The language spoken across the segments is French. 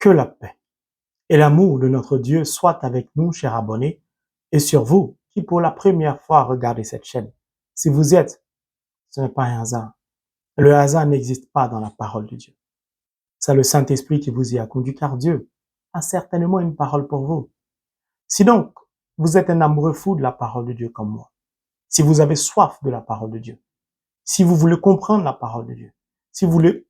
Que la paix et l'amour de notre Dieu soient avec nous, chers abonnés, et sur vous qui pour la première fois regardez cette chaîne. Si vous êtes, ce n'est pas un hasard. Le hasard n'existe pas dans la parole de Dieu. C'est le Saint-Esprit qui vous y a conduit, car Dieu a certainement une parole pour vous. Si donc, vous êtes un amoureux fou de la parole de Dieu comme moi, si vous avez soif de la parole de Dieu, si vous voulez comprendre la parole de Dieu, si vous voulez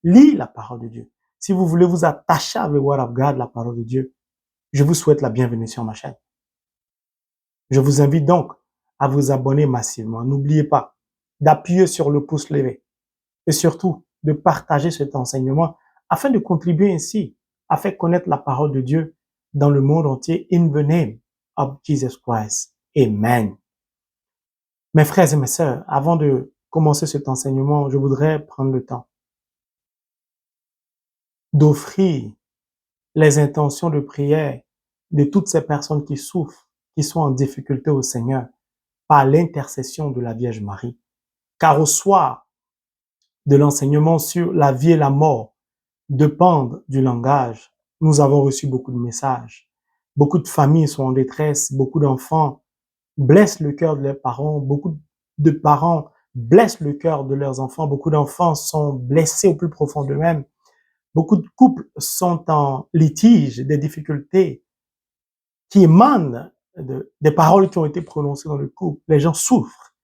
lire la parole de Dieu, si vous voulez vous attacher avec Word of God, la parole de Dieu, je vous souhaite la bienvenue sur ma chaîne. Je vous invite donc à vous abonner massivement. N'oubliez pas d'appuyer sur le pouce levé et surtout de partager cet enseignement afin de contribuer ainsi à faire connaître la parole de Dieu dans le monde entier in the name of Jesus Christ. Amen. Mes frères et mes sœurs, avant de commencer cet enseignement, je voudrais prendre le temps d'offrir les intentions de prière de toutes ces personnes qui souffrent, qui sont en difficulté au Seigneur par l'intercession de la Vierge Marie. Car au soir de l'enseignement sur la vie et la mort dépendent du langage, nous avons reçu beaucoup de messages. Beaucoup de familles sont en détresse, beaucoup d'enfants blessent le cœur de leurs parents, beaucoup de parents blessent le cœur de leurs enfants, beaucoup d'enfants sont blessés au plus profond d'eux-mêmes. Beaucoup de couples sont en litige, des difficultés qui émanent des paroles qui ont été prononcées dans le couple. Les gens souffrent.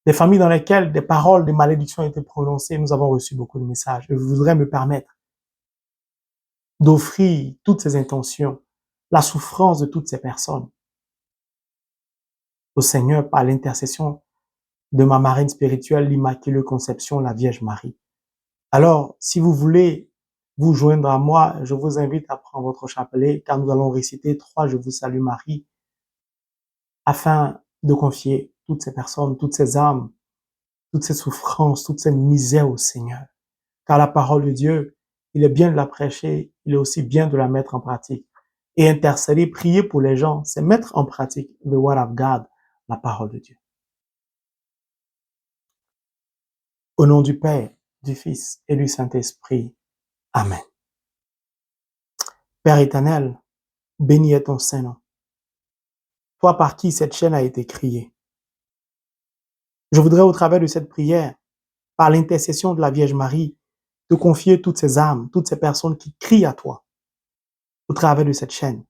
Des familles dans lesquelles des paroles de malédiction ont été prononcées, nous avons reçu beaucoup de messages. Je voudrais me permettre d'offrir toutes ces intentions, la souffrance de toutes ces personnes au Seigneur par l'intercession de ma marraine spirituelle, l'Immaculée Conception, la Vierge Marie. Alors, si vous voulez vous joindre à moi, je vous invite à prendre votre chapelet, car nous allons réciter 3 Je vous salue Marie, afin de confier toutes ces personnes, toutes ces âmes, toutes ces souffrances, toutes ces misères au Seigneur. Car la parole de Dieu, il est bien de la prêcher, il est aussi bien de la mettre en pratique. Et intercéder, prier pour les gens, c'est mettre en pratique the word of God, la parole de Dieu. Au nom du Père, du Fils et du Saint-Esprit. Amen. Père éternel, béni est ton Saint-Nom. Toi par qui cette chaîne a été créée. Je voudrais au travers de cette prière, par l'intercession de la Vierge Marie, te confier toutes ces âmes, toutes ces personnes qui crient à toi, au travers de cette chaîne.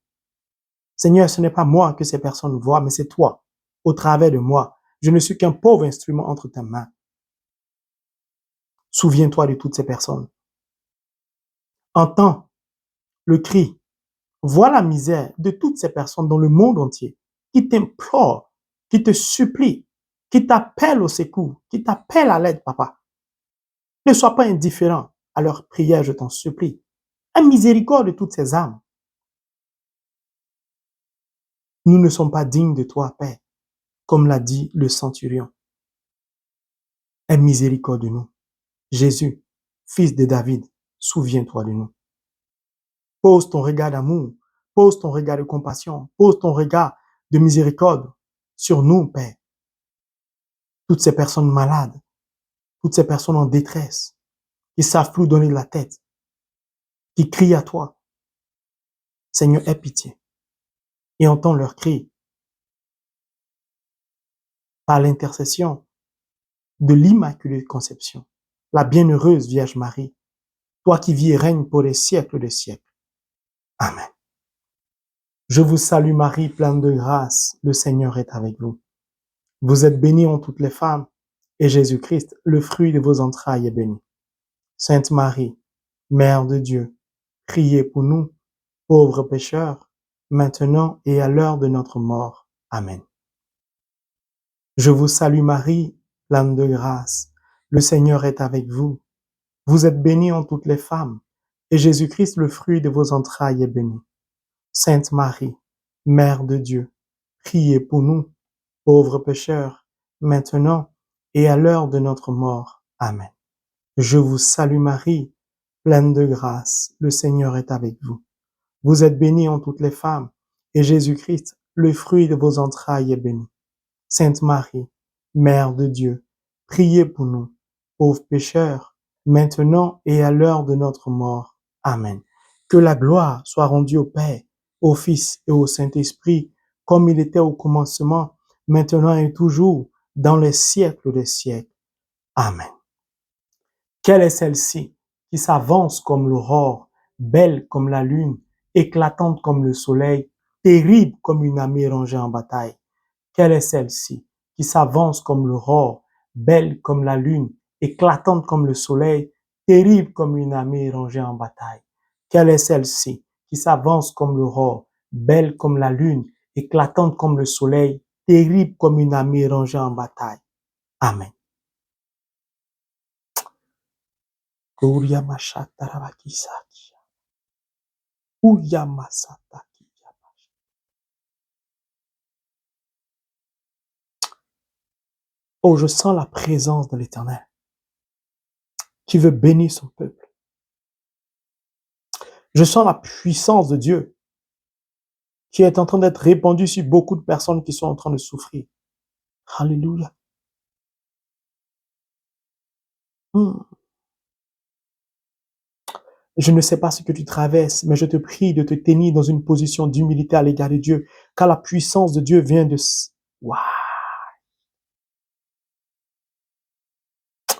Seigneur, ce n'est pas moi que ces personnes voient, mais c'est toi, au travers de moi. Je ne suis qu'un pauvre instrument entre tes mains. Souviens-toi de toutes ces personnes. Entends le cri, vois la misère de toutes ces personnes dans le monde entier qui t'implorent, qui te supplient, qui t'appellent au secours, qui t'appellent à l'aide, papa. Ne sois pas indifférent à leurs prières, je t'en supplie. Aie miséricorde de toutes ces âmes. Nous ne sommes pas dignes de toi, Père, comme l'a dit le centurion. Aie miséricorde de nous. Jésus, fils de David, souviens-toi de nous. Pose ton regard d'amour, pose ton regard de compassion, pose ton regard de miséricorde sur nous, Père. Toutes ces personnes malades, toutes ces personnes en détresse, qui savent plus donner de la tête, qui crient à toi. Seigneur, aie pitié et entends leurs cris par l'intercession de l'Immaculée Conception, la bienheureuse Vierge Marie, toi qui vis et règnes pour les siècles des siècles. Amen. Je vous salue Marie, pleine de grâce, le Seigneur est avec vous. Vous êtes bénie en toutes les femmes, et Jésus-Christ, le fruit de vos entrailles, est béni. Sainte Marie, Mère de Dieu, priez pour nous, pauvres pécheurs, maintenant et à l'heure de notre mort. Amen. Je vous salue Marie, pleine de grâce, le Seigneur est avec vous. Vous êtes bénie en toutes les femmes, et Jésus-Christ, le fruit de vos entrailles, est béni. Sainte Marie, Mère de Dieu, priez pour nous, pauvres pécheurs, maintenant et à l'heure de notre mort. Amen. Je vous salue Marie, pleine de grâce, le Seigneur est avec vous. Vous êtes bénie en toutes les femmes, et Jésus-Christ, le fruit de vos entrailles, est béni. Sainte Marie, Mère de Dieu, priez pour nous, pauvres pécheurs, maintenant et à l'heure de notre mort. Amen. Que la gloire soit rendue au Père, au Fils et au Saint-Esprit, comme il était au commencement, maintenant et toujours, dans les siècles des siècles. Amen. Quelle est celle-ci qui s'avance comme l'aurore, belle comme la lune, éclatante comme le soleil, terrible comme une armée rangée en bataille? Quelle est celle-ci qui s'avance comme l'aurore, belle comme la lune, éclatante comme le soleil, terrible comme une armée rangée en bataille? Quelle est celle-ci qui s'avance comme l'aurore, belle comme la lune, éclatante comme le soleil, terrible comme une armée rangée en bataille? Amen. Oh, je sens la présence de l'Éternel qui veut bénir son peuple. Je sens la puissance de Dieu qui est en train d'être répandue sur beaucoup de personnes qui sont en train de souffrir. Alléluia. Je ne sais pas ce que tu traverses, mais je te prie de te tenir dans une position d'humilité à l'égard de Dieu, car la puissance de Dieu vient de... Waouh!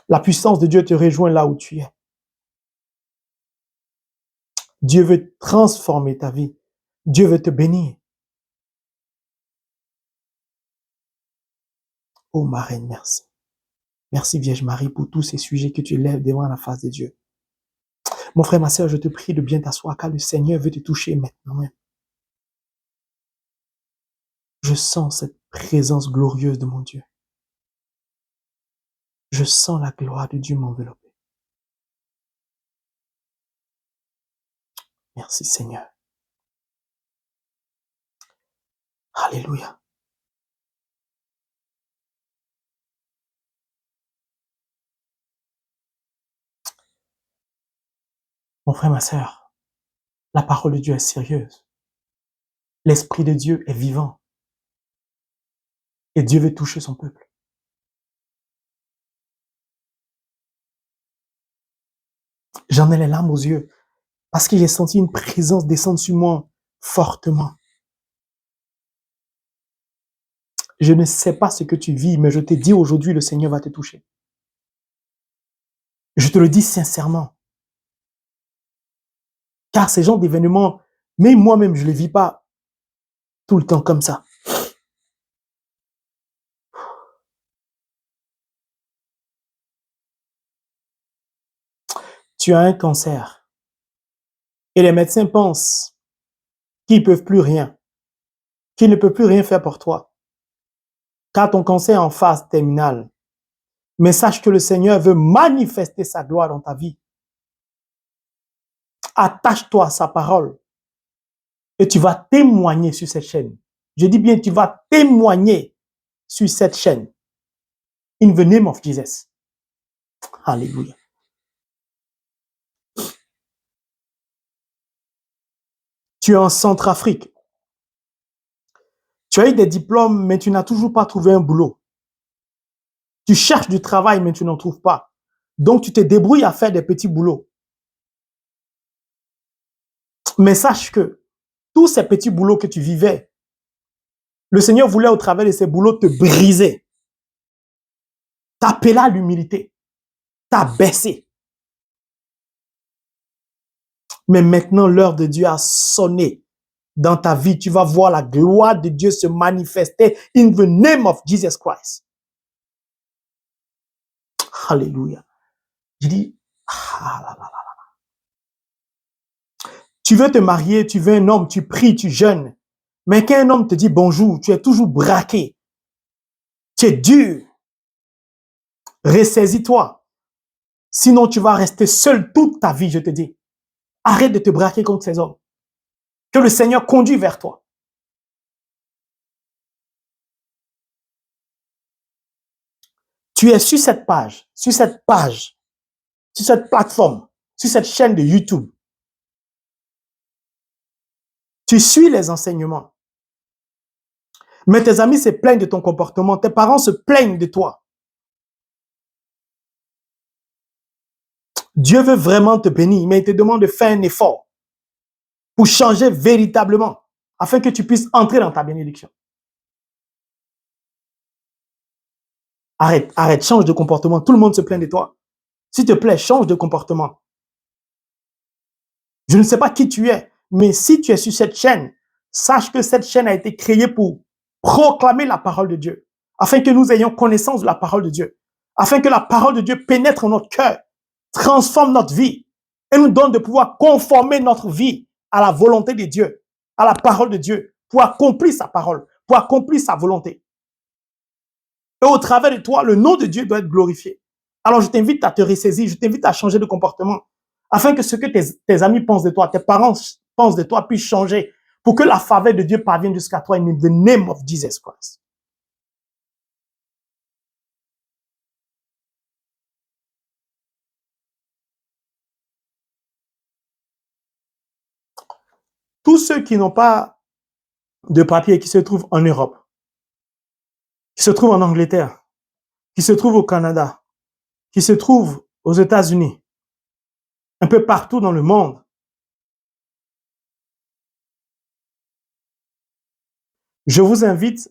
La puissance de Dieu te rejoint là où tu es. Dieu veut transformer ta vie. Dieu veut te bénir. Oh, ma reine, merci. Merci, Vierge Marie, pour tous ces sujets que tu lèves devant la face de Dieu. Mon frère, ma sœur, je te prie de bien t'asseoir, car le Seigneur veut te toucher maintenant même. Je sens cette présence glorieuse de mon Dieu. Je sens la gloire de Dieu m'envelopper. Merci, Seigneur. Alléluia. Mon frère, ma sœur, la parole de Dieu est sérieuse. L'Esprit de Dieu est vivant. Et Dieu veut toucher son peuple. J'en ai les larmes aux yeux parce que j'ai senti une présence descendre sur moi fortement. Je ne sais pas ce que tu vis, mais je te dis aujourd'hui, le Seigneur va te toucher. Je te le dis sincèrement. Car ces genres d'événements, même moi-même, je ne les vis pas tout le temps comme ça. Tu as un cancer. Et les médecins pensent qu'ils ne peuvent plus rien, qu'ils ne peuvent plus rien faire pour toi. Car ton cancer est en phase terminale. Mais sache que le Seigneur veut manifester sa gloire dans ta vie. Attache-toi à sa parole. Et tu vas témoigner sur cette chaîne. Je dis bien, tu vas témoigner sur cette chaîne. In the name of Jesus. Alléluia. Tu es en Centrafrique. Tu as eu des diplômes, mais tu n'as toujours pas trouvé un boulot. Tu cherches du travail, mais tu n'en trouves pas. Donc, tu te débrouilles à faire des petits boulots. Mais sache que tous ces petits boulots que tu vivais, le Seigneur voulait au travers de ces boulots te briser, t'appeler à l'humilité, t'abaisser. Mais maintenant, l'heure de Dieu a sonné dans ta vie. Tu vas voir la gloire de Dieu se manifester in the name of Jesus Christ. Alléluia. Je dis, tu veux te marier, tu veux un homme, tu pries, tu jeûnes. Mais qu'un homme te dit bonjour, tu es toujours braqué. Tu es dur. Ressaisis-toi. Sinon, tu vas rester seul toute ta vie, je te dis. Arrête de te braquer contre ces hommes. Que le Seigneur conduit vers toi. Tu es sur cette page, sur cette plateforme, sur cette chaîne de YouTube. Tu suis les enseignements. Mais tes amis se plaignent de ton comportement. Tes parents se plaignent de toi. Dieu veut vraiment te bénir, mais il te demande de faire un effort. pour changer véritablement, afin que tu puisses entrer dans ta bénédiction. Arrête, change de comportement. Tout le monde se plaint de toi. S'il te plaît, change de comportement. Je ne sais pas qui tu es, mais si tu es sur cette chaîne, sache que cette chaîne a été créée pour proclamer la parole de Dieu, afin que nous ayons connaissance de la parole de Dieu, afin que la parole de Dieu pénètre en notre cœur, transforme notre vie et nous donne de pouvoir conformer notre vie à la volonté de Dieu, à la parole de Dieu, pour accomplir sa parole, pour accomplir sa volonté. Et au travers de toi, le nom de Dieu doit être glorifié. Alors je t'invite à te ressaisir, je t'invite à changer de comportement, afin que ce que tes amis pensent de toi, tes parents pensent de toi, puisse changer, pour que la faveur de Dieu parvienne jusqu'à toi, in the name of Jesus Christ. Tous ceux qui n'ont pas de papier, qui se trouvent en Europe, qui se trouvent en Angleterre, qui se trouvent au Canada, qui se trouvent aux États-Unis, un peu partout dans le monde, je vous invite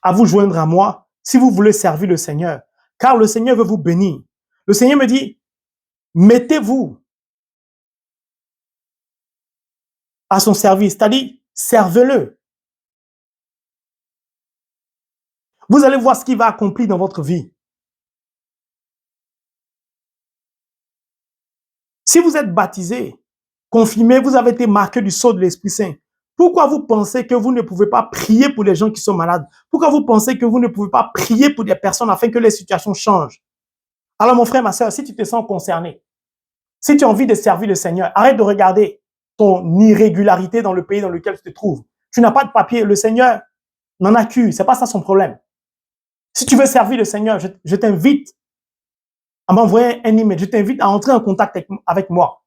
à vous joindre à moi si vous voulez servir le Seigneur, car le Seigneur veut vous bénir. Le Seigneur me dit, mettez-vous à son service, c'est-à-dire, servez-le. Vous allez voir ce qu'il va accomplir dans votre vie. Si vous êtes baptisé, confirmé, vous avez été marqué du sceau de l'Esprit Saint, pourquoi vous pensez que vous ne pouvez pas prier pour les gens qui sont malades? Pourquoi vous pensez que vous ne pouvez pas prier pour des personnes afin que les situations changent? Alors mon frère, ma soeur, si tu te sens concerné, si tu as envie de servir le Seigneur, arrête de regarder ton irrégularité dans le pays dans lequel tu te trouves. Tu n'as pas de papier, le Seigneur n'en a qu'une, c'est pas ça son problème. Si tu veux servir le Seigneur, je t'invite à m'envoyer un email, je t'invite à entrer en contact avec moi.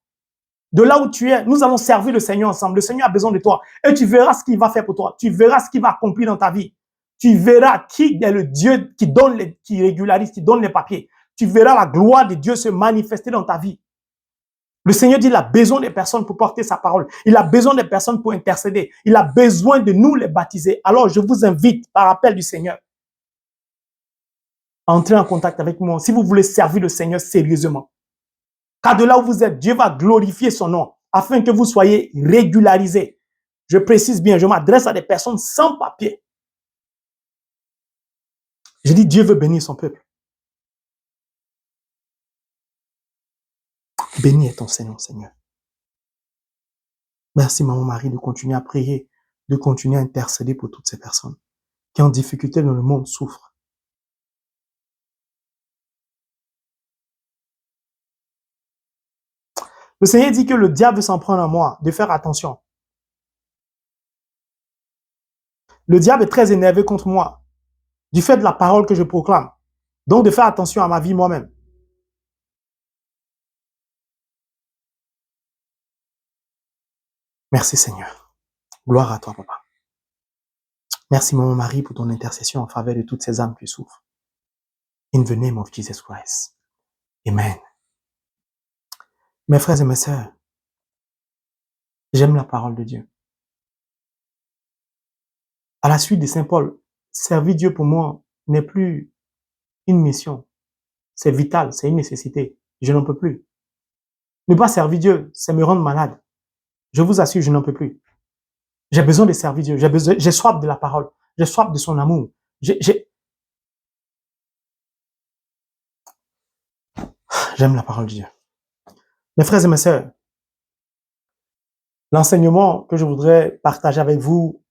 De là où tu es, nous allons servir le Seigneur ensemble. Le Seigneur a besoin de toi. Et tu verras ce qu'il va faire pour toi. Tu verras ce qu'il va accomplir dans ta vie. Tu verras qui est le Dieu qui régularise, qui donne les papiers. Tu verras la gloire de Dieu se manifester dans ta vie. Le Seigneur dit qu'il a besoin des personnes pour porter sa parole. Il a besoin des personnes pour intercéder. Il a besoin de nous les baptiser. Alors, je vous invite, par appel du Seigneur, à entrer en contact avec moi si vous voulez servir le Seigneur sérieusement. Car de là où vous êtes, Dieu va glorifier son nom afin que vous soyez régularisés. Je précise bien, je m'adresse à des personnes sans papier. Je dis, Dieu veut bénir son peuple. Béni est ton Seigneur, Seigneur. Merci, Maman Marie, de continuer à prier, de continuer à intercéder pour toutes ces personnes qui, en difficulté dans le monde, souffrent. Le Seigneur dit que le diable veut s'en prendre à moi, de faire attention. Le diable est très énervé contre moi, du fait de la parole que je proclame. Donc, de faire attention à ma vie moi-même. Merci, Seigneur. Gloire à toi, Papa. Merci, Maman Marie, pour ton intercession en faveur de toutes ces âmes qui souffrent. In the name of Jesus Christ. Amen. Mes frères et mes sœurs, j'aime la parole de Dieu. À la suite de Saint Paul, servir Dieu pour moi n'est plus une mission. C'est vital, c'est une nécessité. Je n'en peux plus. Ne pas servir Dieu, c'est me rendre malade. Je vous assure, je n'en peux plus. J'ai besoin de servir Dieu. J'ai soif de la parole. J'ai soif de son amour. J'aime la parole de Dieu. Mes frères et mes sœurs, l'enseignement que je voudrais partager avec vous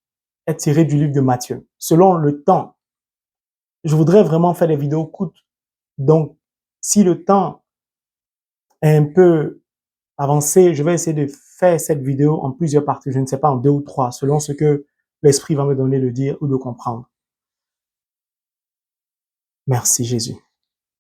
est tiré du livre de Matthieu. Selon le temps, je voudrais vraiment faire des vidéos courtes. Donc, si le temps est un peu avancé, je vais essayer de faire cette vidéo en plusieurs parties. Je ne sais pas, en 2 ou 3, selon ce que l'Esprit va me donner de dire ou de comprendre. Merci Jésus.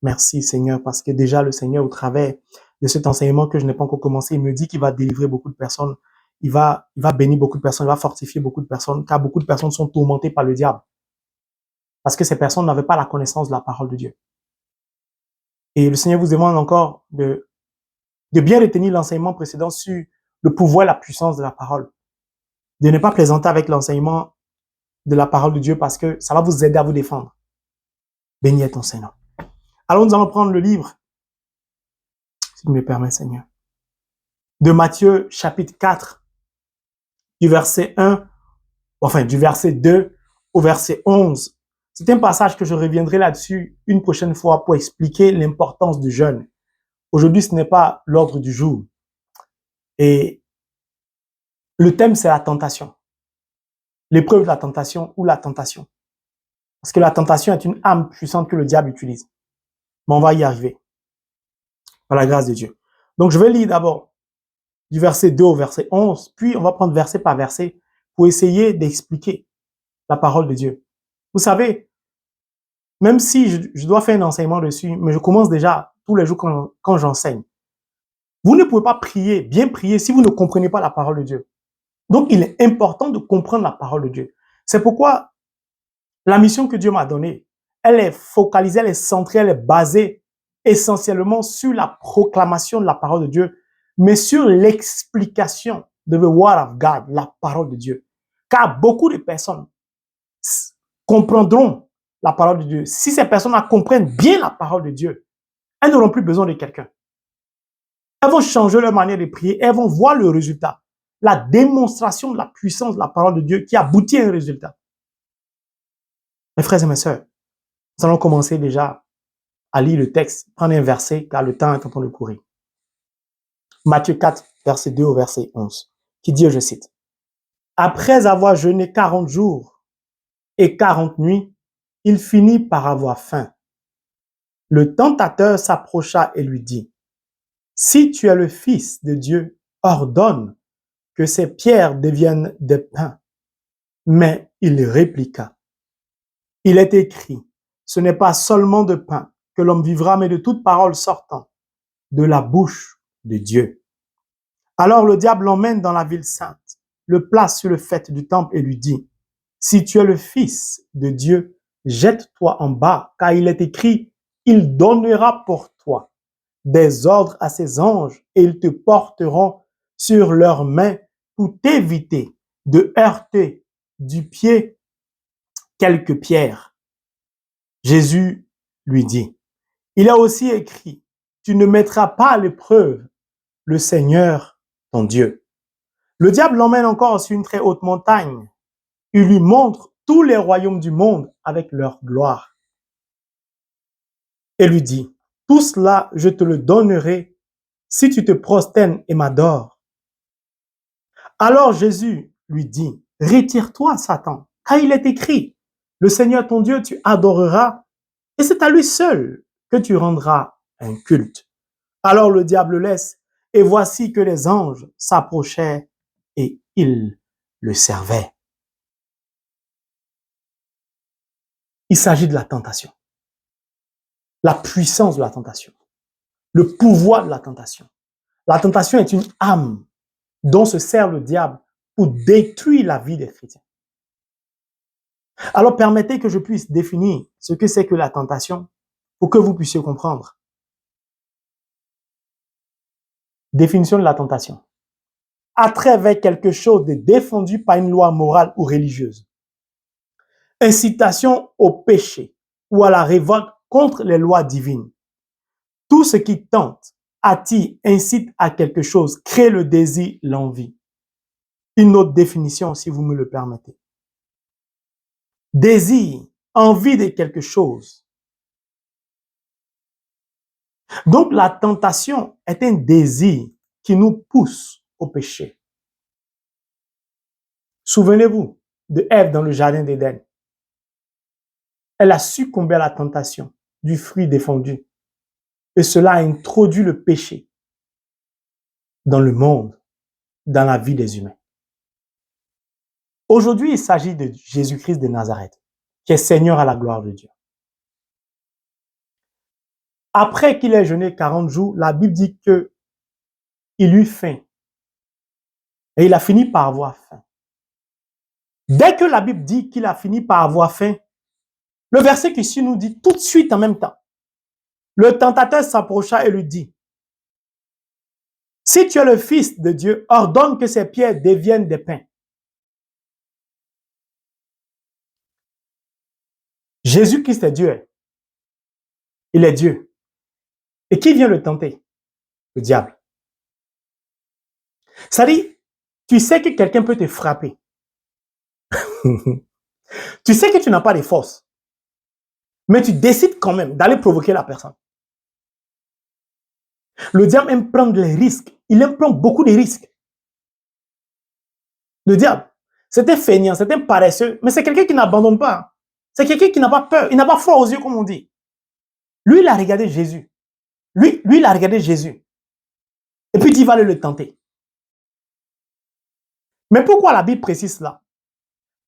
Merci Seigneur, parce que déjà le Seigneur, au travers de cet enseignement que je n'ai pas encore commencé, il me dit qu'il va délivrer beaucoup de personnes. Il va bénir beaucoup de personnes, il va fortifier beaucoup de personnes, car beaucoup de personnes sont tourmentées par le diable. Parce que ces personnes n'avaient pas la connaissance de la parole de Dieu. Et le Seigneur vous demande encore de de bien retenir l'enseignement précédent sur le pouvoir et la puissance de la parole, de ne pas plaisanter avec l'enseignement de la parole de Dieu parce que ça va vous aider à vous défendre. Béni est ton Seigneur. Alors nous allons prendre le livre, si tu me permets, Seigneur, de Matthieu chapitre 4, du verset 2 au verset 11. C'est un passage que je reviendrai là-dessus une prochaine fois pour expliquer l'importance du jeûne. Aujourd'hui, ce n'est pas l'ordre du jour. Et le thème, c'est la tentation. L'épreuve de la tentation ou la tentation. Parce que la tentation est une âme puissante que le diable utilise. Mais on va y arriver. Par la grâce de Dieu. Donc, je vais lire d'abord du verset 2 au verset 11, puis on va prendre verset par verset pour essayer d'expliquer la parole de Dieu. Vous savez, même si je dois faire un enseignement dessus, mais je commence déjà tous les jours quand j'enseigne. Vous ne pouvez pas prier, bien prier, si vous ne comprenez pas la parole de Dieu. Donc, il est important de comprendre la parole de Dieu. C'est pourquoi la mission que Dieu m'a donnée, elle est focalisée, elle est centrée, elle est basée essentiellement sur la proclamation de la parole de Dieu, mais sur l'explication de the word of God, la parole de Dieu. Car beaucoup de personnes comprendront la parole de Dieu. Si ces personnes comprennent bien la parole de Dieu, elles n'auront plus besoin de quelqu'un. Elles vont changer leur manière de prier, elles vont voir le résultat, la démonstration de la puissance de la parole de Dieu qui aboutit à un résultat. Mes frères et mes sœurs, nous allons commencer déjà à lire le texte, prendre un verset, car le temps est en train de courir. Matthieu 4, verset 2 au verset 11, qui dit, je cite, « Après avoir jeûné 40 jours et 40 nuits, il finit par avoir faim. Le tentateur s'approcha et lui dit, « Si tu es le Fils de Dieu, ordonne que ces pierres deviennent des pains. » Mais il répliqua, « Il est écrit, ce n'est pas seulement de pain que l'homme vivra, mais de toute parole sortant de la bouche de Dieu. » Alors le diable l'emmène dans la ville sainte, le place sur le faîte du temple et lui dit, « Si tu es le Fils de Dieu, jette-toi en bas, car il est écrit, il donnera pour toi des ordres à ses anges et ils te porteront sur leurs mains pour t'éviter de heurter du pied quelques pierres. » Jésus lui dit, « Il est aussi écrit, tu ne mettras pas à l'épreuve le Seigneur ton Dieu. » Le diable l'emmène encore sur une très haute montagne. Il lui montre tous les royaumes du monde avec leur gloire. Et lui dit, « Tout cela, je te le donnerai si tu te prosternes et m'adores. » Alors Jésus lui dit, « Retire-toi, Satan, car il est écrit, le Seigneur ton Dieu, tu adoreras, et c'est à lui seul que tu rendras un culte. » Alors le diable le laisse, et voici que les anges s'approchaient et ils le servaient. Il s'agit de la tentation, la puissance de la tentation, le pouvoir de la tentation. La tentation est une âme dont se sert le diable pour détruire la vie des chrétiens. Alors permettez que je puisse définir ce que c'est que la tentation pour que vous puissiez comprendre. Définition de la tentation. Attrait vers quelque chose de défendu par une loi morale ou religieuse. Incitation au péché ou à la révolte contre les lois divines. Tout ce qui tente, attire, incite à quelque chose, crée le désir, l'envie. Une autre définition, si vous me le permettez. Désir, envie de quelque chose. Donc la tentation est un désir qui nous pousse au péché. Souvenez-vous de Ève dans le jardin d'Éden. Elle a succombé à la tentation du fruit défendu. Et cela a introduit le péché dans le monde, dans la vie des humains. Aujourd'hui, il s'agit de Jésus-Christ de Nazareth, qui est Seigneur à la gloire de Dieu. Après qu'il ait jeûné 40 jours, la Bible dit qu'il eut faim. Et il a fini par avoir faim. Dès que la Bible dit qu'il a fini par avoir faim, le verset qui suit nous dit tout de suite en même temps. Le tentateur s'approcha et lui dit, Si tu es le Fils de Dieu, ordonne que ces pierres deviennent des pains. Jésus-Christ est Dieu. Il est Dieu. Et qui vient le tenter? Le diable. Ça dit, tu sais que quelqu'un peut te frapper. Tu sais que tu n'as pas de force. Mais tu décides quand même d'aller provoquer la personne. Le diable aime prendre des risques. Il aime prendre beaucoup de risques. Le diable, c'est un feignant, c'est un paresseux, mais c'est quelqu'un qui n'abandonne pas. C'est quelqu'un qui n'a pas peur. Il n'a pas froid aux yeux, comme on dit. Lui, il a regardé Jésus. Lui, il a regardé Jésus. Et puis, il va aller le tenter. Mais pourquoi la Bible précise cela?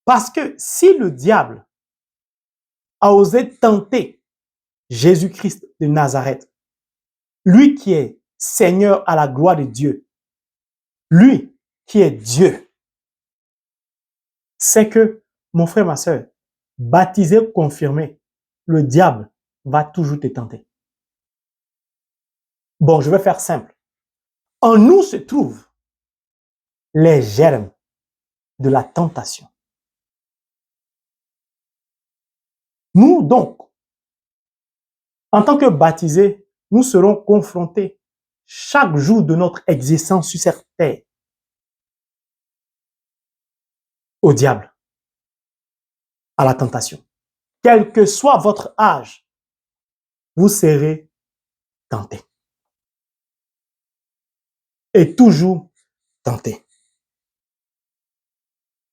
Parce que si le diable a osé tenter Jésus-Christ de Nazareth, lui qui est Seigneur à la gloire de Dieu, lui qui est Dieu, c'est que, mon frère, ma soeur, baptisé, confirmé, le diable va toujours te tenter. Bon, je vais faire simple. En nous se trouvent les germes de la tentation. Nous, donc, en tant que baptisés, nous serons confrontés chaque jour de notre existence sur cette terre au diable, à la tentation. Quel que soit votre âge, vous serez tentés. Et toujours tentés.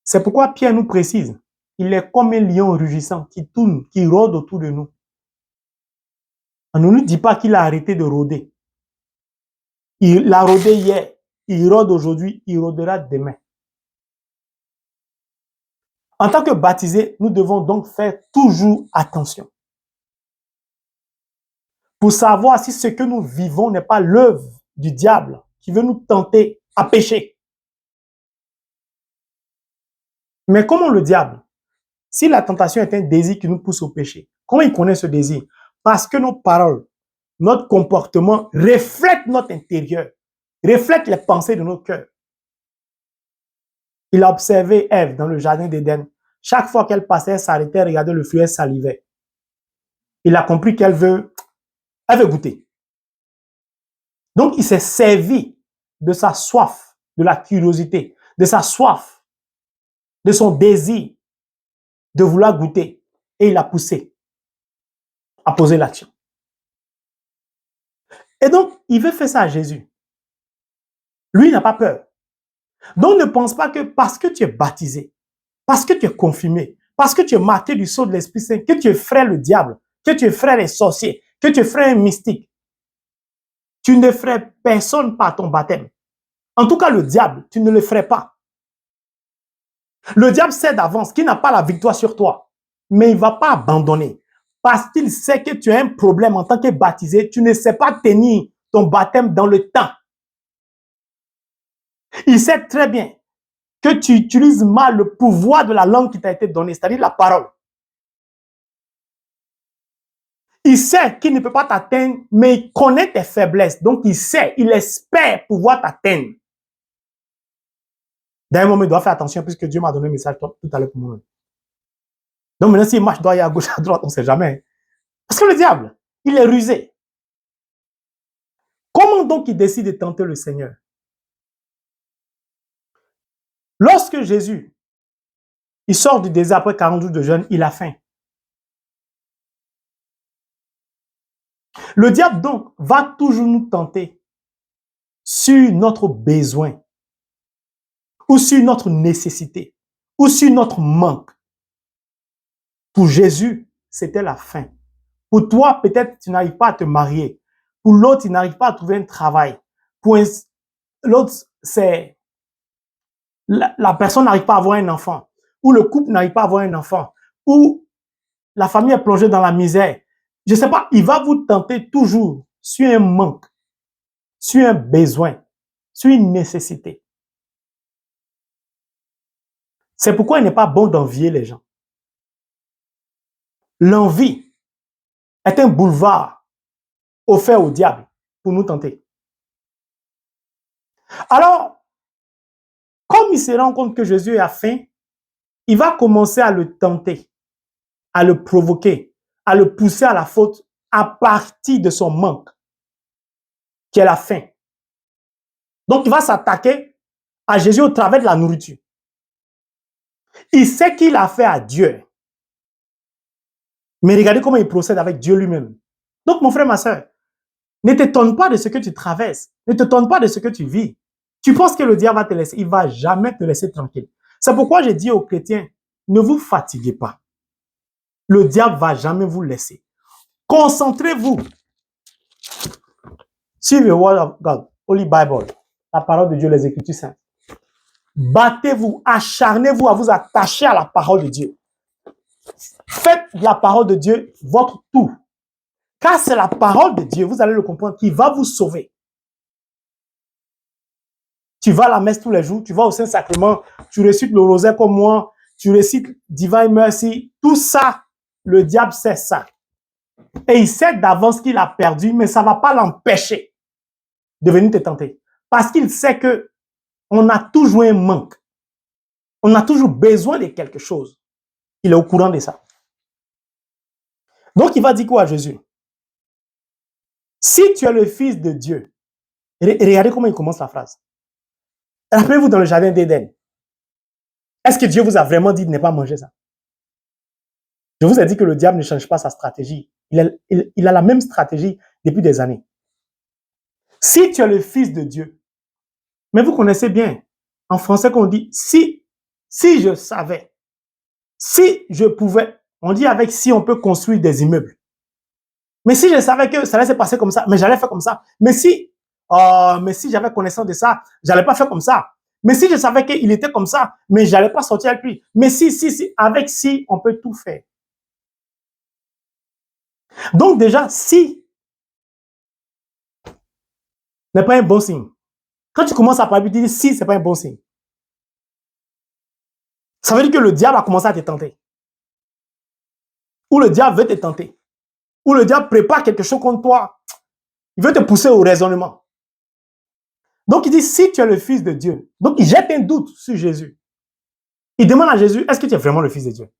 C'est pourquoi Pierre nous précise, il est comme un lion rugissant qui tourne, qui rôde autour de nous. On ne nous dit pas qu'il a arrêté de rôder. Il a rôdé hier, il rôde aujourd'hui, il rôdera demain. En tant que baptisés, nous devons donc faire toujours attention pour savoir si ce que nous vivons n'est pas l'œuvre du diable qui veut nous tenter à pécher. Mais comment le diable, si la tentation est un désir qui nous pousse au péché, comment il connaît ce désir? Parce que nos paroles, notre comportement reflètent notre intérieur, reflètent les pensées de notre cœur. Il a observé Ève dans le jardin d'Éden. Chaque fois qu'elle passait, elle s'arrêtait, regardait le fruit, elle salivait. Il a compris qu'elle veut goûter. Donc, il s'est servi de sa soif, de la curiosité, de sa soif, de son désir de vouloir goûter. Et il a poussé à poser l'action. Et donc, il veut faire ça à Jésus. Lui, il n'a pas peur. Donc, ne pense pas que parce que tu es baptisé, parce que tu es confirmé, parce que tu es marqué du sceau de l'Esprit Saint, que tu effraies le diable, que tu effraies les sorciers, que tu effraies un mystique. Tu n'effraies personne par ton baptême. En tout cas, le diable, tu ne le ferais pas. Le diable sait d'avance qu'il n'a pas la victoire sur toi, mais il ne va pas abandonner. Parce qu'il sait que tu as un problème en tant que baptisé, tu ne sais pas tenir ton baptême dans le temps. Il sait très bien que tu utilises mal le pouvoir de la langue qui t'a été donnée, c'est-à-dire la parole. Il sait qu'il ne peut pas t'atteindre, mais il connaît tes faiblesses. Donc, il sait, il espère pouvoir t'atteindre. D'un moment, il doit faire attention puisque Dieu m'a donné un message tout à l'heure pour moi. Donc, maintenant, s'il marche, doit aller à gauche, à droite, on ne sait jamais. Parce que le diable, il est rusé. Comment donc il décide de tenter le Seigneur? Lorsque Jésus, il sort du désert après 40 jours de jeûne, il a faim. Le diable, donc, va toujours nous tenter sur notre besoin, ou sur notre nécessité, ou sur notre manque. Pour Jésus, c'était la faim. Pour toi, peut-être, tu n'arrives pas à te marier. Pour l'autre, il n'arrive pas à trouver un travail. Pour l'autre, c'est la personne n'arrive pas à avoir un enfant. Ou le couple n'arrive pas à avoir un enfant. Ou la famille est plongée dans la misère. Je ne sais pas, il va vous tenter toujours sur un manque, sur un besoin, sur une nécessité. C'est pourquoi il n'est pas bon d'envier les gens. L'envie est un boulevard offert au diable pour nous tenter. Alors, comme il se rend compte que Jésus a faim, il va commencer à le tenter, à le provoquer, à le pousser à la faute à partir de son manque, qui est la faim. Donc, il va s'attaquer à Jésus au travers de la nourriture. Il sait qu'il a fait à Dieu. Mais regardez comment il procède avec Dieu lui-même. Donc, mon frère, ma soeur, ne t'étonne pas de ce que tu traverses. Ne t'étonne pas de ce que tu vis. Tu penses que le diable va te laisser. Il ne va jamais te laisser tranquille. C'est pourquoi j'ai dit aux chrétiens, ne vous fatiguez pas. Le diable ne va jamais vous laisser. Concentrez-vous sur le Word of God, Holy Bible, la parole de Dieu, les Écritures saintes. Battez-vous, acharnez-vous à vous attacher à la parole de Dieu. Faites de la parole de Dieu votre tout. Car c'est la parole de Dieu, vous allez le comprendre, qui va vous sauver. Tu vas à la messe tous les jours, tu vas au Saint-Sacrement, tu récites le rosaire comme moi, tu récites Divine Mercy, tout ça, le diable sait ça. Et il sait d'avance qu'il a perdu, mais ça ne va pas l'empêcher de venir te tenter. Parce qu'il sait que on a toujours un manque. On a toujours besoin de quelque chose. Il est au courant de ça. Donc, il va dire quoi à Jésus? Si tu es le Fils de Dieu, regardez comment il commence la phrase. Rappelez-vous dans le jardin d'Éden. Est-ce que Dieu vous a vraiment dit de ne pas manger ça? Je vous ai dit que le diable ne change pas sa stratégie. Il a la même stratégie depuis des années. Si tu es le Fils de Dieu, mais vous connaissez bien, en français qu'on dit, si je savais, si je pouvais, on dit avec si on peut construire des immeubles. Mais si je savais que ça allait se passer comme ça, mais j'allais faire comme ça. Mais si j'avais connaissance de ça, j'allais pas faire comme ça. Mais si je savais qu'il était comme ça, mais j'allais pas sortir avec lui. Mais si, avec si, on peut tout faire. Donc déjà, si n'est pas un bon signe. Quand tu commences à parler, tu dis si, c'est pas un bon signe. Ça veut dire que le diable a commencé à te tenter. Ou le diable veut te tenter. Ou le diable prépare quelque chose contre toi. Il veut te pousser au raisonnement. Donc il dit, si tu es le Fils de Dieu. Donc il jette un doute sur Jésus. Il demande à Jésus, est-ce que tu es vraiment le Fils de Dieu?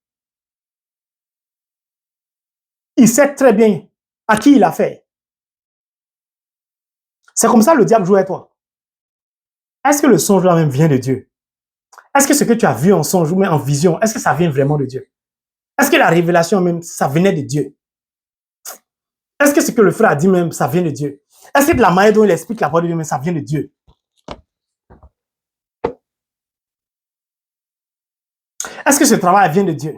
Il sait très bien à qui il a fait. C'est comme ça que le diable joue avec toi. Est-ce que le songe là même vient de Dieu? Est-ce que ce que tu as vu en songe ou même en vision, est-ce que ça vient vraiment de Dieu? Est-ce que la révélation même, ça venait de Dieu? Est-ce que ce que le frère a dit même, ça vient de Dieu? Est-ce que de la manière dont il explique la parole de Dieu, même, ça vient de Dieu? Est-ce que ce travail vient de Dieu?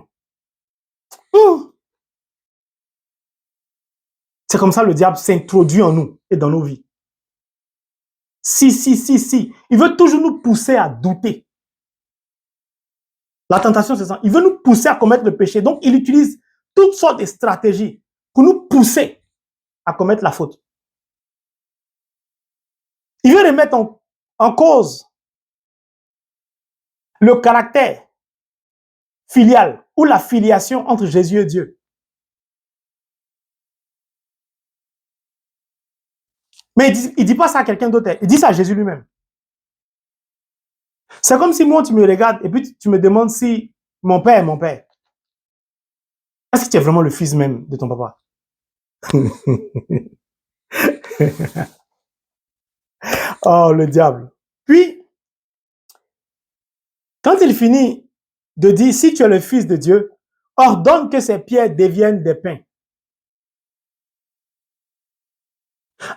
C'est comme ça que le diable s'introduit en nous et dans nos vies. Si. Il veut toujours nous pousser à douter. La tentation, c'est ça. Il veut nous pousser à commettre le péché. Donc, il utilise toutes sortes de stratégies pour nous pousser à commettre la faute. Il veut remettre en cause le caractère filial ou la filiation entre Jésus et Dieu. Mais il ne dit pas ça à quelqu'un d'autre. Il dit ça à Jésus lui-même. C'est comme si moi, tu me regardes et puis tu me demandes si mon père est mon père. Est-ce que tu es vraiment le fils même de ton papa? Oh, le diable. Puis, quand il finit de dire, si tu es le Fils de Dieu, ordonne que ces pierres deviennent des pains.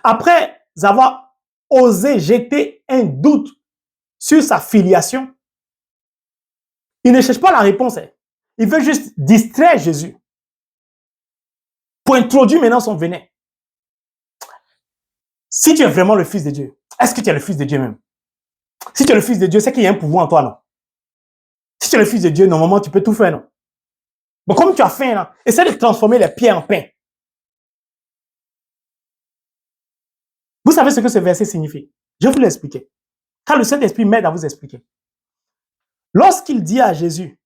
Après avoir osé jeter un doute sur sa filiation, il ne cherche pas la réponse. Il veut juste distraire Jésus pour introduire maintenant son venin. Si tu es vraiment le Fils de Dieu, est-ce que tu es le Fils de Dieu même? Si tu es le Fils de Dieu, c'est qu'il y a un pouvoir en toi, non? Si tu es le Fils de Dieu, normalement, tu peux tout faire, non? Mais comme tu as faim, là, essaie de transformer les pierres en pain. Vous savez ce que ce verset signifie? Je vais vous l'expliquer. Car le Saint-Esprit m'aide à vous expliquer. Lorsqu'il dit à Jésus,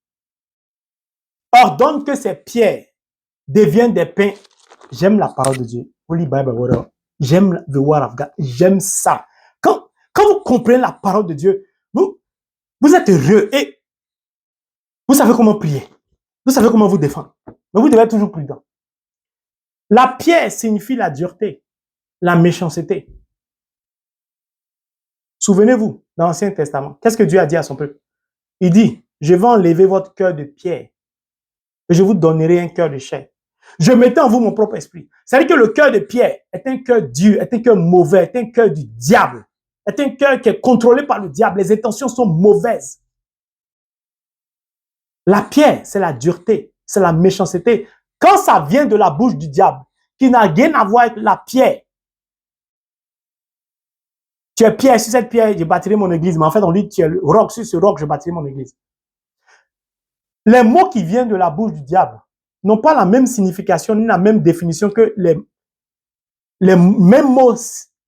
ordonne que ces pierres deviennent des pains, j'aime la parole de Dieu. Holy Bible, j'aime the word of God. J'aime ça. Quand vous comprenez la parole de Dieu, vous êtes heureux et vous savez comment prier. Vous savez comment vous défendre. Mais vous devez être toujours prudent. La pierre signifie la dureté, la méchanceté. Souvenez-vous, dans l'Ancien Testament, qu'est-ce que Dieu a dit à son peuple? Il dit, je vais enlever votre cœur de pierre et je vous donnerai un cœur de chair. Je mettais en vous mon propre esprit. C'est-à-dire que le cœur de pierre est un cœur dur, est un cœur mauvais, est un cœur du diable, est un cœur qui est contrôlé par le diable. Les intentions sont mauvaises. La pierre, c'est la dureté, c'est la méchanceté. Quand ça vient de la bouche du diable, qui n'a rien à voir avec la pierre, tu es pierre, sur cette pierre, je bâtirai mon église. Mais en fait, on dit, tu es le roc, sur ce roc, je bâtirai mon église. Les mots qui viennent de la bouche du diable n'ont pas la même signification ni la même définition que les mêmes mots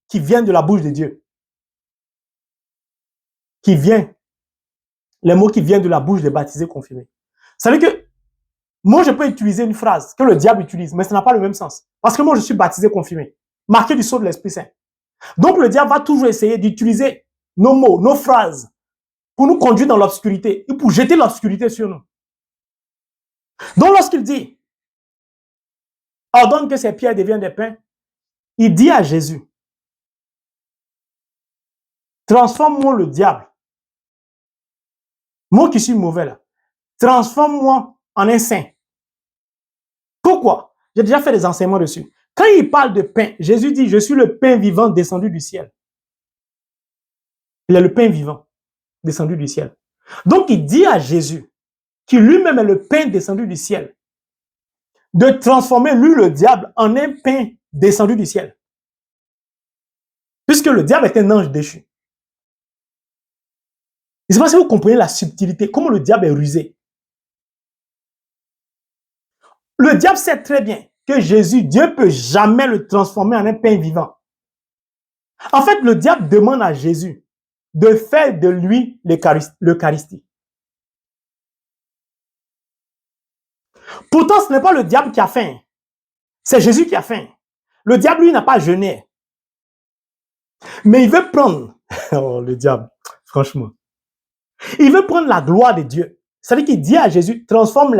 qui viennent de la bouche de Dieu. Les mots qui viennent de la bouche des baptisés confirmés. Ça veut dire que moi, je peux utiliser une phrase que le diable utilise, mais ça n'a pas le même sens. Parce que moi, je suis baptisé confirmé, marqué du sceau de l'Esprit Saint. Donc, le diable va toujours essayer d'utiliser nos mots, nos phrases, pour nous conduire dans l'obscurité et pour jeter l'obscurité sur nous. Donc, lorsqu'il dit, ordonne que ces pierres deviennent des pains, il dit à Jésus, transforme-moi le diable. Moi qui suis mauvais là, transforme-moi en un saint. Pourquoi? J'ai déjà fait des enseignements dessus. Quand il parle de pain, Jésus dit, je suis le pain vivant descendu du ciel. Il est le pain vivant descendu du ciel. Donc, il dit à Jésus, qui lui-même est le pain descendu du ciel, de transformer lui, le diable, en un pain descendu du ciel. Puisque le diable est un ange déchu. Je ne sais pas si vous comprenez la subtilité, comment le diable est rusé. Le diable sait très bien que Jésus, Dieu ne peut jamais le transformer en un pain vivant. En fait, le diable demande à Jésus de faire de lui l'Eucharistie. Pourtant, ce n'est pas le diable qui a faim. C'est Jésus qui a faim. Le diable, lui, n'a pas jeûné. Mais il veut prendre, oh, le diable, franchement, il veut prendre la gloire de Dieu. C'est-à-dire qu'il dit à Jésus, transforme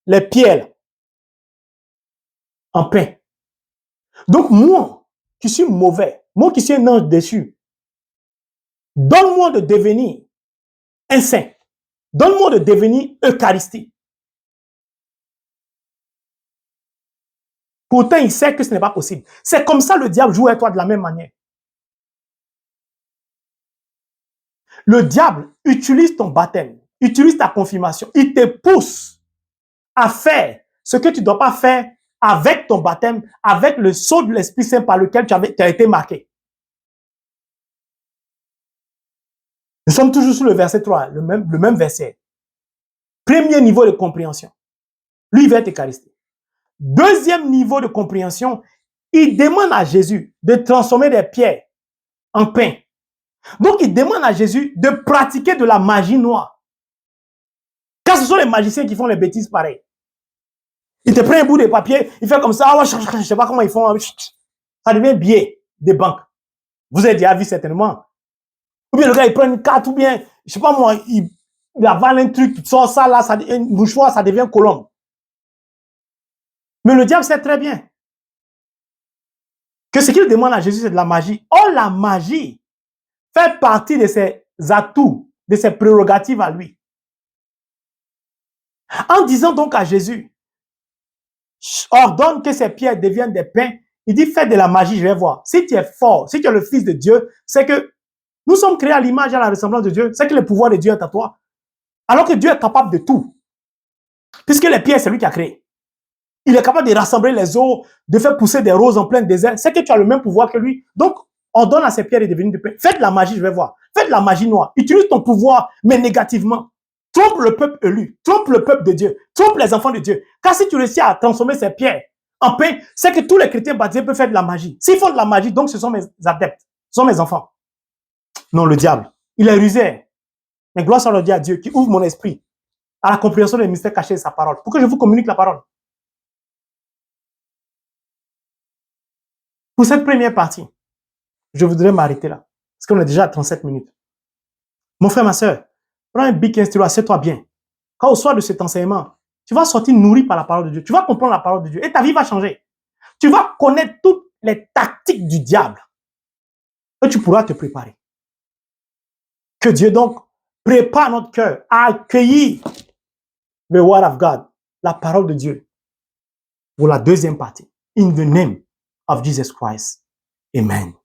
les pierres en pain. Donc moi, qui suis mauvais, moi qui suis un ange déchu, donne-moi de devenir un saint. Donne-moi de devenir Eucharistie. Pourtant, il sait que ce n'est pas possible. C'est comme ça le diable joue avec toi de la même manière. Le diable utilise ton baptême, utilise ta confirmation. Il te pousse à faire ce que tu ne dois pas faire avec ton baptême, avec le sceau de l'Esprit Saint par lequel tu as été marqué. Nous sommes toujours sur le verset 3, le même verset. Premier niveau de compréhension. Lui, il va être Eucharistie. Deuxième niveau de compréhension, il demande à Jésus de transformer des pierres en pain. Donc, il demande à Jésus de pratiquer de la magie noire. Car ce sont les magiciens qui font les bêtises pareilles. Il te prend un bout de papier, il fait comme ça, je ne sais pas comment ils font. Ça devient billet des banques. Vous avez déjà vu certainement. Ou bien le gars, il prend une carte, ou bien, je ne sais pas moi, il avale un truc, il sort ça là, un mouchoir, ça devient colombe. Mais le diable sait très bien que ce qu'il demande à Jésus, c'est de la magie. Or, la magie fait partie de ses atouts, de ses prérogatives à lui. En disant donc à Jésus, ordonne que ces pierres deviennent des pains, il dit, fais de la magie, je vais voir. Si tu es fort, si tu es le Fils de Dieu, c'est que nous sommes créés à l'image et à la ressemblance de Dieu, c'est que le pouvoir de Dieu est à toi. Alors que Dieu est capable de tout. Puisque les pierres, c'est lui qui a créé. Il est capable de rassembler les eaux, de faire pousser des roses en plein désert. C'est que tu as le même pouvoir que lui. Donc, on donne à ces pierres de devenir de pain. Fais de la magie, je vais voir. Fais de la magie noire. Utilise ton pouvoir, mais négativement. Trompe le peuple élu. Trompe le peuple de Dieu. Trompe les enfants de Dieu. Car si tu réussis à transformer ces pierres en pain, c'est que tous les chrétiens baptisés peuvent faire de la magie. S'ils font de la magie, donc ce sont mes adeptes. Ce sont mes enfants. Non, le diable. Il est rusé. Mais gloire soit à Dieu qui ouvre mon esprit à la compréhension des mystères cachés de sa parole. Pour que je vous communique la parole. Pour cette première partie, je voudrais m'arrêter là. Parce qu'on est déjà à 37 minutes. Mon frère, ma soeur, prends un bic et un stylo, assieds-toi bien. Quand au soir de cet enseignement, tu vas sortir nourri par la parole de Dieu. Tu vas comprendre la parole de Dieu et ta vie va changer. Tu vas connaître toutes les tactiques du diable et tu pourras te préparer. Que Dieu donc prépare notre cœur à accueillir the word of God, la parole de Dieu, pour la deuxième partie. In the name of Jesus Christ. Amen.